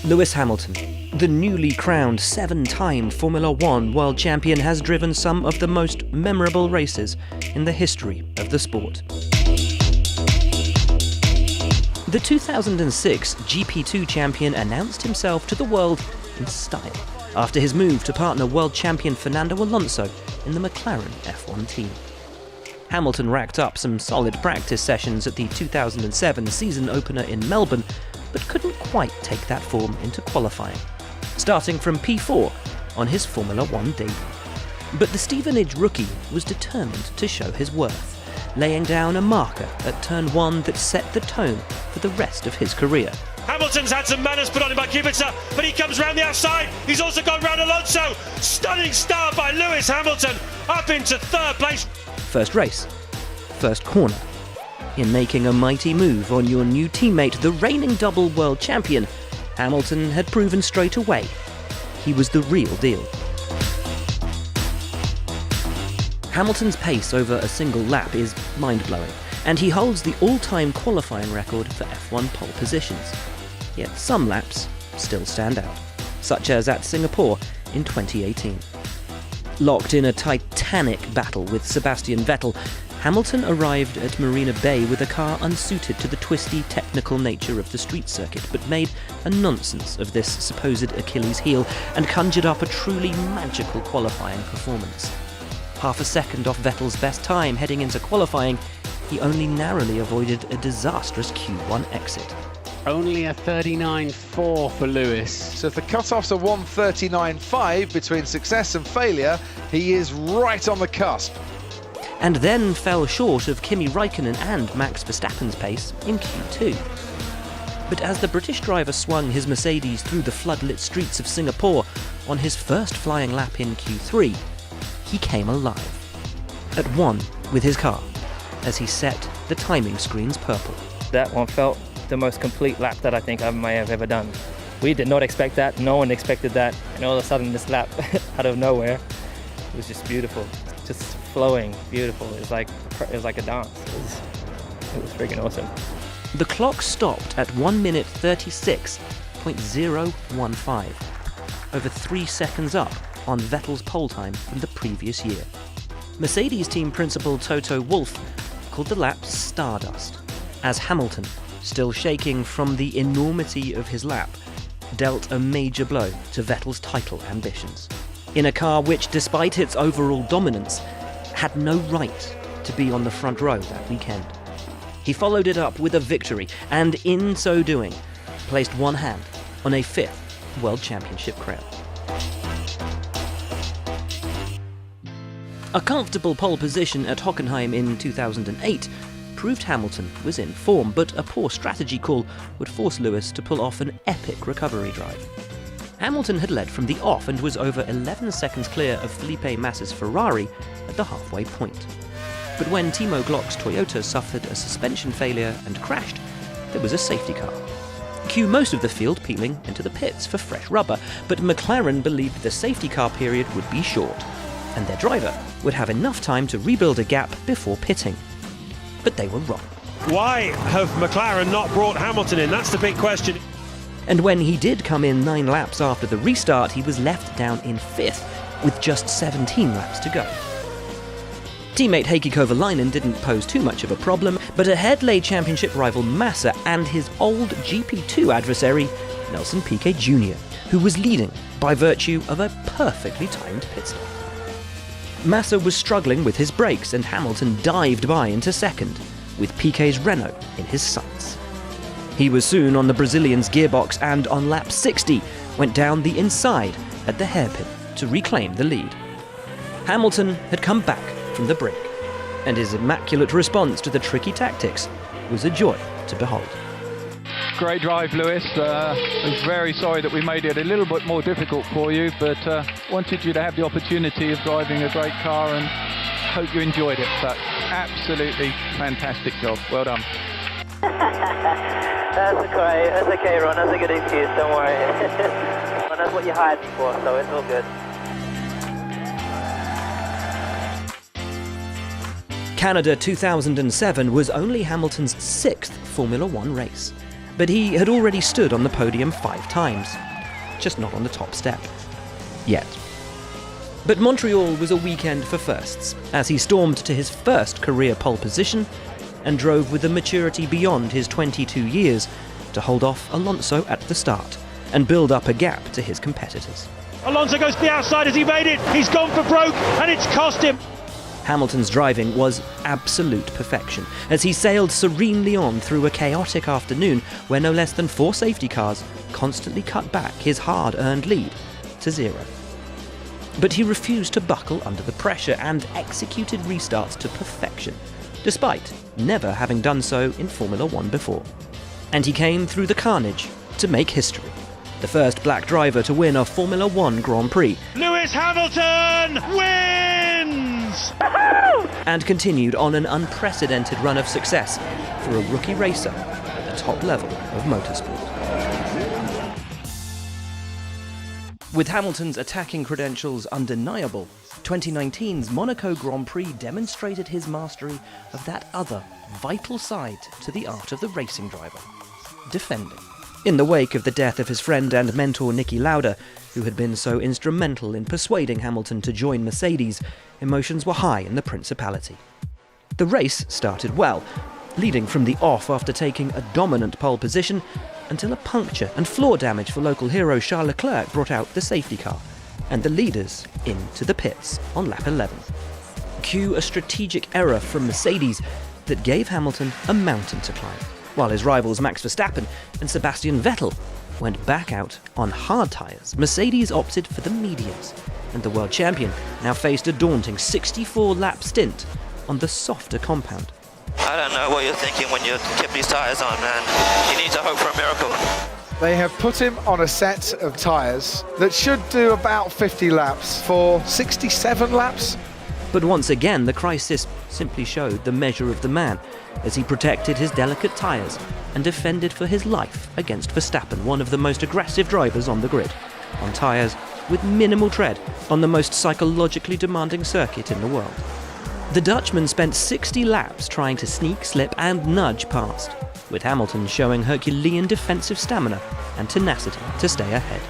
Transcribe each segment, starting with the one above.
Lewis Hamilton, the newly crowned 7-time Formula One world champion, has driven some of the most memorable races in the history of the sport. The 2006 GP2 champion announced himself to the world in style after his move to partner world champion Fernando Alonso in the McLaren F1 team. Hamilton racked up some solid practice sessions at the 2007 season opener in Melbourne, but couldn't quite take that form into qualifying, starting from P4 on his Formula One debut. But the Stevenage rookie was determined to show his worth, laying down a marker at turn 1 that set the tone for the rest of his career. Hamilton's had some manners put on him by Kubica, but he comes round the outside. He's also gone round Alonso. Stunning start by Lewis Hamilton, up into third place. First race, first corner. In making a mighty move on your new teammate, the reigning double world champion, Hamilton had proven straight away he was the real deal. Hamilton's pace over a single lap is mind-blowing, and he holds the all-time qualifying record for F1 pole positions. Yet some laps still stand out, such as at Singapore in 2018. Locked in a titanic battle with Sebastian Vettel, Hamilton arrived at Marina Bay with a car unsuited to the twisty, technical nature of the street circuit, but made a nonsense of this supposed Achilles heel and conjured up a truly magical qualifying performance. Half a second off Vettel's best time heading into qualifying, he only narrowly avoided a disastrous Q1 exit. Only a 39.4 for Lewis. So if the cut-offs are 1:39.5 between success and failure, he is right on the cusp. And then fell short of Kimi Räikkönen and Max Verstappen's pace in Q2. But as the British driver swung his Mercedes through the floodlit streets of Singapore on his first flying lap in Q3, he came alive. At one with his car, as he set the timing screens purple. That one felt the most complete lap that I think I may have ever done. We did not expect that, no one expected that, and all of a sudden this lap out of nowhere, it was just beautiful. Just flowing, beautiful. It was like a dance. It was freaking awesome. The clock stopped at 1 minute 36.015, over 3 seconds up on Vettel's pole time from the previous year. Mercedes team principal Toto Wolff called the lap Stardust, as Hamilton, still shaking from the enormity of his lap, dealt a major blow to Vettel's title ambitions. In a car which, despite its overall dominance, had no right to be on the front row that weekend. He followed it up with a victory, and in so doing, placed one hand on a 5th World Championship crown. A comfortable pole position at Hockenheim in 2008 proved Hamilton was in form, but a poor strategy call would force Lewis to pull off an epic recovery drive. Hamilton had led from the off and was over 11 seconds clear of Felipe Massa's Ferrari at the halfway point. But when Timo Glock's Toyota suffered a suspension failure and crashed, there was a safety car. Cue most of the field peeling into the pits for fresh rubber, but McLaren believed the safety car period would be short, and their driver would have enough time to rebuild a gap before pitting. But they were wrong. Why have McLaren not brought Hamilton in? That's the big question. And when he did come in 9 laps after the restart, he was left down in 5th, with just 17 laps to go. Teammate Heikki Kovalainen didn't pose too much of a problem, but ahead lay championship rival Massa and his old GP2 adversary, Nelson Piquet Jr., who was leading by virtue of a perfectly timed pit stop. Massa was struggling with his brakes, and Hamilton dived by into second, with Piquet's Renault in his sights. He was soon on the Brazilian's gearbox and on lap 60 went down the inside at the hairpin to reclaim the lead. Hamilton had come back from the brink, and his immaculate response to the tricky tactics was a joy to behold. Great drive, Lewis. I'm very sorry that we made it a little bit more difficult for you, but wanted you to have the opportunity of driving a great car and hope you enjoyed it. But absolutely fantastic job. Well done. That's okay, Ron. That's a good excuse. Don't worry. That's what you hired me for, so it's all good. Canada 2007 was only Hamilton's 6th Formula One race. but he had already stood on the podium 5 times, just not on the top step. Yet. But Montreal was a weekend for firsts, as he stormed to his first career pole position and drove with a maturity beyond his 22 years to hold off Alonso at the start and build up a gap to his competitors. Alonso goes to the outside as he made it. He's gone for broke, and it's cost him. Hamilton's driving was absolute perfection, as he sailed serenely on through a chaotic afternoon where no less than 4 safety cars constantly cut back his hard-earned lead to 0. But he refused to buckle under the pressure and executed restarts to perfection, despite never having done so in Formula One before. And he came through the carnage to make history. The first black driver to win a Formula One Grand Prix. Lewis Hamilton wins! And continued on an unprecedented run of success for a rookie racer at the top level of motorsport. With Hamilton's attacking credentials undeniable, 2019's Monaco Grand Prix demonstrated his mastery of that other, vital side to the art of the racing driver: defending. In the wake of the death of his friend and mentor Niki Lauda, who had been so instrumental in persuading Hamilton to join Mercedes, emotions were high in the Principality. The race started well, leading from the off after taking a dominant pole position until a puncture and floor damage for local hero Charles Leclerc brought out the safety car and the leaders into the pits on lap 11. Cue a strategic error from Mercedes that gave Hamilton a mountain to climb, while his rivals Max Verstappen and Sebastian Vettel went back out on hard tyres. Mercedes opted for the mediums, and the world champion now faced a daunting 64-lap stint on the softer compound. I don't know what you're thinking when you keep these tyres on, man. You need to hope for a miracle. They have put him on a set of tyres that should do about 50 laps for 67 laps. But once again, the crisis simply showed the measure of the man as he protected his delicate tyres and defended for his life against Verstappen, one of the most aggressive drivers on the grid, on tyres with minimal tread on the most psychologically demanding circuit in the world. The Dutchman spent 60 laps trying to sneak, slip and nudge past, with Hamilton showing Herculean defensive stamina and tenacity to stay ahead,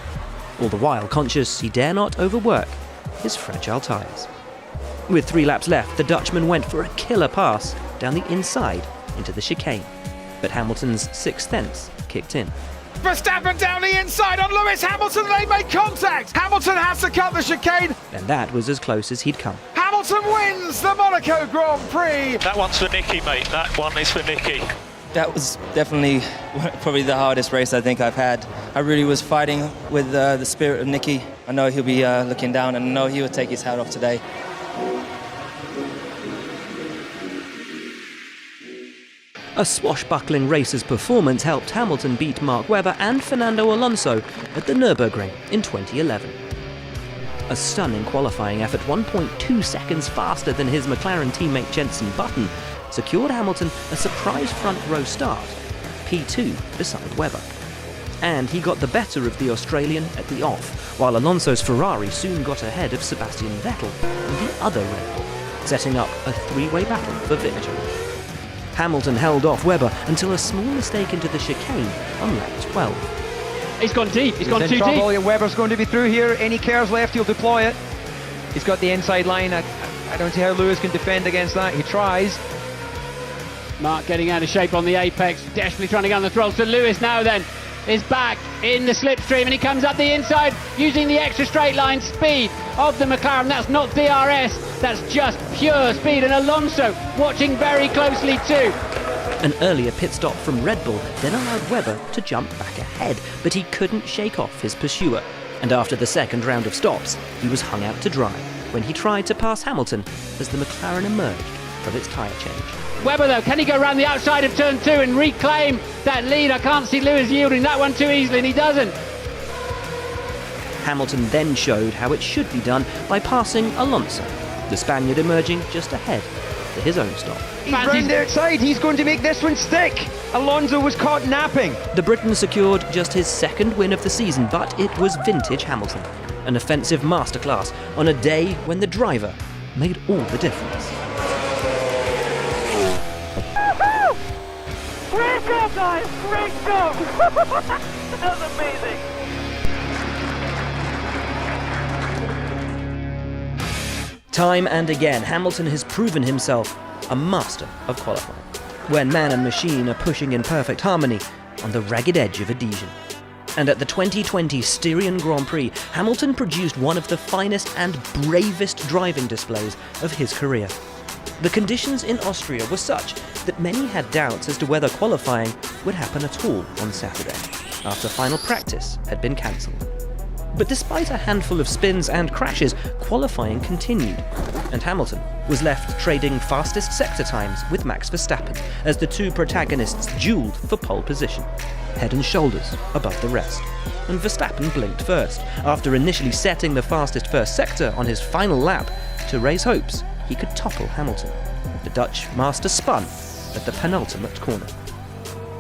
all the while conscious he dare not overwork his fragile tyres. With 3 laps left, the Dutchman went for a killer pass down the inside into the chicane, but Hamilton's 6th sense kicked in. Verstappen down the inside on Lewis Hamilton, they make contact! Hamilton has to cut the chicane! And that was as close as he'd come. Hamilton wins the Monaco Grand Prix! That one's for Niki, mate. That one is for Niki. That was definitely probably the hardest race I think I've had. I really was fighting with the spirit of Niki. I know he'll be looking down, and I know he will take his hat off today. A swashbuckling racer's performance helped Hamilton beat Mark Webber and Fernando Alonso at the Nürburgring in 2011. A stunning qualifying effort, 1.2 seconds faster than his McLaren teammate Jenson Button, secured Hamilton a surprise front row start, P2 beside Webber. And he got the better of the Australian at the off, while Alonso's Ferrari soon got ahead of Sebastian Vettel and the other Red Bull, setting up a 3-way battle for victory. Hamilton held off Webber until a small mistake into the chicane on lap 12. He's gone deep, he's gone too deep. And Webber's going to be through here. Any cares left, he'll deploy it. He's got the inside line. I don't see how Lewis can defend against that. He tries. Mark getting out of shape on the apex, desperately trying to get on the throttle. So Lewis now then is back in the slipstream, and he comes up the inside using the extra straight line speed of the McLaren. That's not DRS, that's just pure speed, and Alonso watching very closely too. An earlier pit stop from Red Bull then allowed Webber to jump back ahead, but he couldn't shake off his pursuer, and after the second round of stops, he was hung out to dry when he tried to pass Hamilton as the McLaren emerged from its tyre change. Webber though, can he go around the outside of turn 2 and reclaim that lead? I can't see Lewis yielding that one too easily, and he doesn't. Hamilton then showed how it should be done by passing Alonso, the Spaniard emerging just ahead to his own stop. He's round the outside, he's going to make this one stick. Alonso was caught napping. The Briton secured just his 2nd win of the season, but it was vintage Hamilton, an offensive masterclass on a day when the driver made all the difference. Welcome! Well done! Great job! That was amazing! Time and again, Hamilton has proven himself a master of qualifying, when man and machine are pushing in perfect harmony on the ragged edge of adhesion. And at the 2020 Styrian Grand Prix, Hamilton produced one of the finest and bravest driving displays of his career. The conditions in Austria were such that many had doubts as to whether qualifying would happen at all on Saturday, after final practice had been cancelled. But despite a handful of spins and crashes, qualifying continued, and Hamilton was left trading fastest sector times with Max Verstappen as the two protagonists duelled for pole position, head and shoulders above the rest. And Verstappen blinked first, after initially setting the fastest first sector on his final lap to raise hopes he could topple Hamilton. The Dutch master spun at the penultimate corner.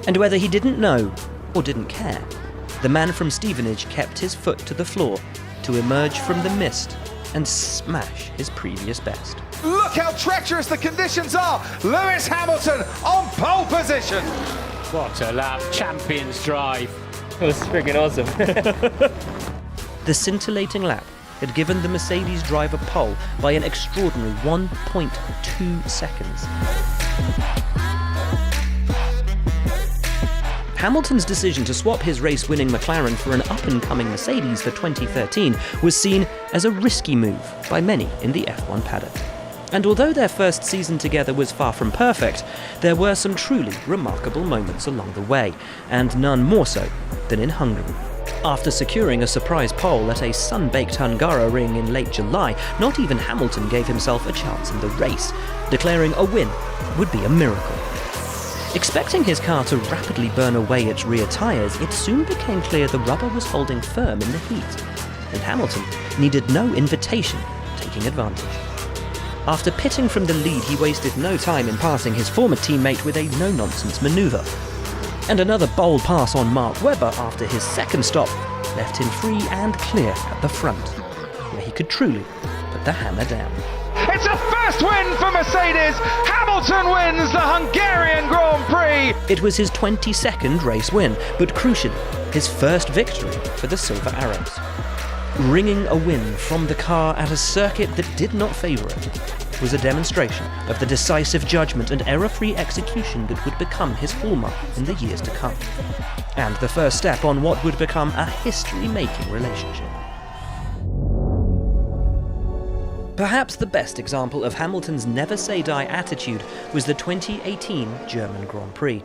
And whether he didn't know or didn't care, the man from Stevenage kept his foot to the floor to emerge from the mist and smash his previous best. Look how treacherous the conditions are! Lewis Hamilton on pole position! What a lap, champion's drive. It was freaking awesome. The scintillating lap had given the Mercedes driver pole by an extraordinary 1.2 seconds. Hamilton's decision to swap his race-winning McLaren for an up-and-coming Mercedes for 2013 was seen as a risky move by many in the F1 paddock. And although their first season together was far from perfect, there were some truly remarkable moments along the way, and none more so than in Hungary. After securing a surprise pole at a sun-baked Hungaroring in late July, not even Hamilton gave himself a chance in the race, declaring a win would be a miracle. Expecting his car to rapidly burn away its rear tyres, it soon became clear the rubber was holding firm in the heat, and Hamilton needed no invitation taking advantage. After pitting from the lead, he wasted no time in passing his former teammate with a no-nonsense manoeuvre. And another bold pass on Mark Webber after his second stop left him free and clear at the front, where he could truly put the hammer down. It's a first win for Mercedes! Hamilton wins the Hungarian Grand Prix! It was his 22nd race win, but crucially, his first victory for the Silver Arrows. Ringing a win from the car at a circuit that did not favour it was a demonstration of the decisive judgment and error-free execution that would become his hallmark in the years to come, and the first step on what would become a history-making relationship. Perhaps the best example of Hamilton's never-say-die attitude was the 2018 German Grand Prix.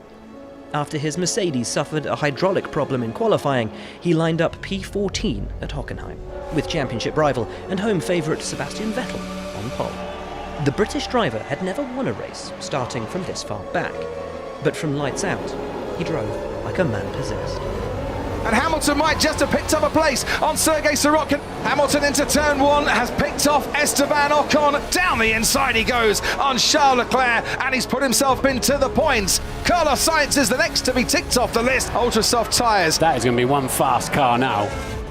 After his Mercedes suffered a hydraulic problem in qualifying, he lined up P14 at Hockenheim, with championship rival and home favourite Sebastian Vettel on pole. The British driver had never won a race starting from this far back, but from lights out, he drove like a man possessed. And Hamilton might just have picked up a place on Sergei Sorokin. Hamilton into turn one, has picked off Esteban Ocon. Down the inside he goes on Charles Leclerc, and he's put himself into the points. Carlos Sainz is the next to be ticked off the list. Ultra soft tyres. That is going to be one fast car now.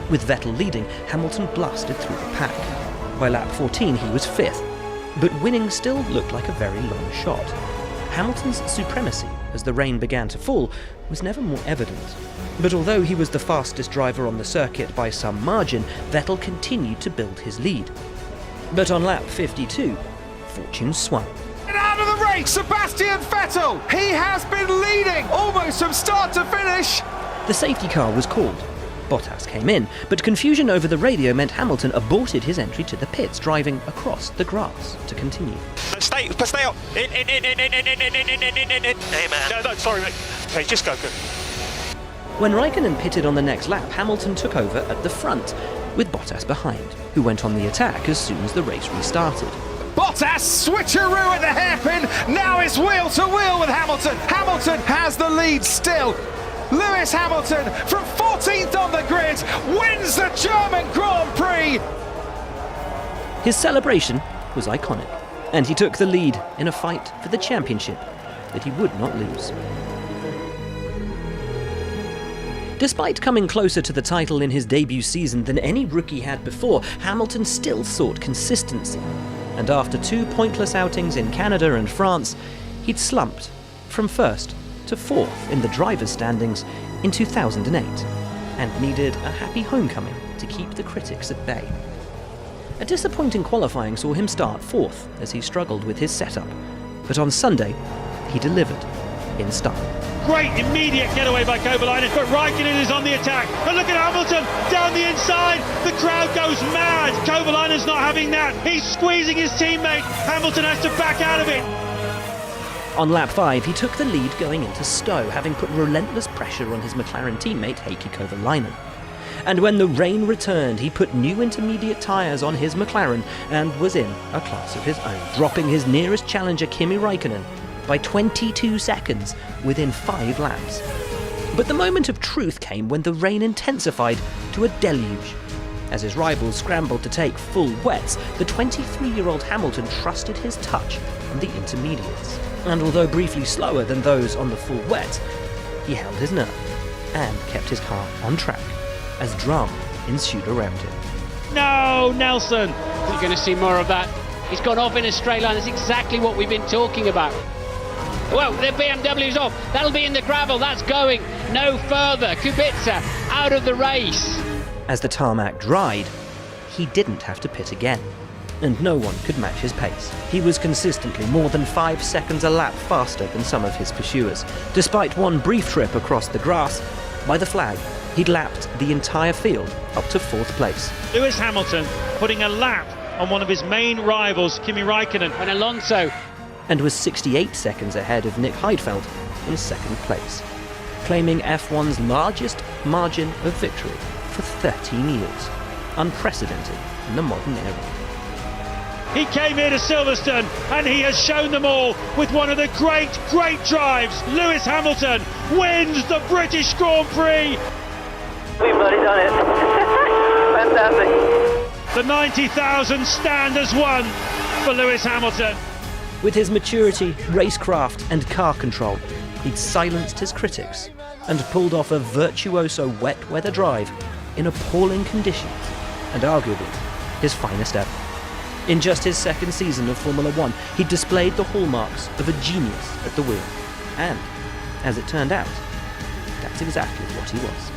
With Vettel leading, Hamilton blasted through the pack. By lap 14 he was fifth, but winning still looked like a very long shot. Hamilton's supremacy, as the rain began to fall, was never more evident. But although he was the fastest driver on the circuit by some margin, Vettel continued to build his lead. But on lap 52, fortune swung. And out of the race, Sebastian Vettel! He has been leading almost from start to finish! The safety car was called. Bottas came in, but confusion over the radio meant Hamilton aborted his entry to the pits, driving across the grass to continue. Stay out. In. Hey, man. No, sorry, mate. Hey, just go. When Raikkonen pitted on the next lap, Hamilton took over at the front, with Bottas behind, who went on the attack as soon as the race restarted. Bottas switcheroo at the hairpin, now it's wheel to wheel with Hamilton. Hamilton has the lead still. Lewis Hamilton from 14th on the grid wins the German Grand Prix. His celebration was iconic, and he took the lead in a fight for the championship that he would not lose. Despite coming closer to the title in his debut season than any rookie had before, Hamilton still sought consistency. And after two pointless outings in Canada and France, he'd slumped from first to to 4th in the drivers' standings in 2008 and needed a happy homecoming to keep the critics at bay. A disappointing qualifying saw him start 4th as he struggled with his setup, but on Sunday he delivered in style. Great immediate getaway by Kovalainen, but Raikkonen is on the attack. And look at Hamilton down the inside. The crowd goes mad. Kovalainen's not having that. He's squeezing his teammate. Hamilton has to back out of it. On lap 5, he took the lead going into Stowe, having put relentless pressure on his McLaren teammate Heikki Kovalainen. And when the rain returned, he put new intermediate tyres on his McLaren and was in a class of his own, dropping his nearest challenger Kimi Raikkonen by 22 seconds within 5 laps. But the moment of truth came when the rain intensified to a deluge. As his rivals scrambled to take full wets, the 23-year-old Hamilton trusted his touch on the intermediates. And although briefly slower than those on the full wet, he held his nerve and kept his car on track as drama ensued around him. No, Nelson! You're going to see more of that. He's gone off in a straight line. That's exactly what we've been talking about. Well, the BMW's off. That'll be in the gravel. That's going no further. Kubica out of the race. As the tarmac dried, he didn't have to pit again, and no one could match his pace. He was consistently more than 5 seconds a lap faster than some of his pursuers. Despite one brief trip across the grass, by the flag, he'd lapped the entire field up to 4th place. Lewis Hamilton putting a lap on one of his main rivals, Kimi Raikkonen. And Alonso. And was 68 seconds ahead of Nick Heidfeld in 2nd place, claiming F1's largest margin of victory for 13 years, unprecedented in the modern era. He came here to Silverstone and he has shown them all with one of the great drives. Lewis Hamilton wins the British Grand Prix. We've bloody done it. Fantastic. The 90,000 stand has won for Lewis Hamilton. With his maturity, racecraft and car control, he'd silenced his critics and pulled off a virtuoso wet weather drive in appalling conditions and arguably his finest ever. In just his 2nd season of Formula One, he displayed the hallmarks of a genius at the wheel. And, as it turned out, that's exactly what he was.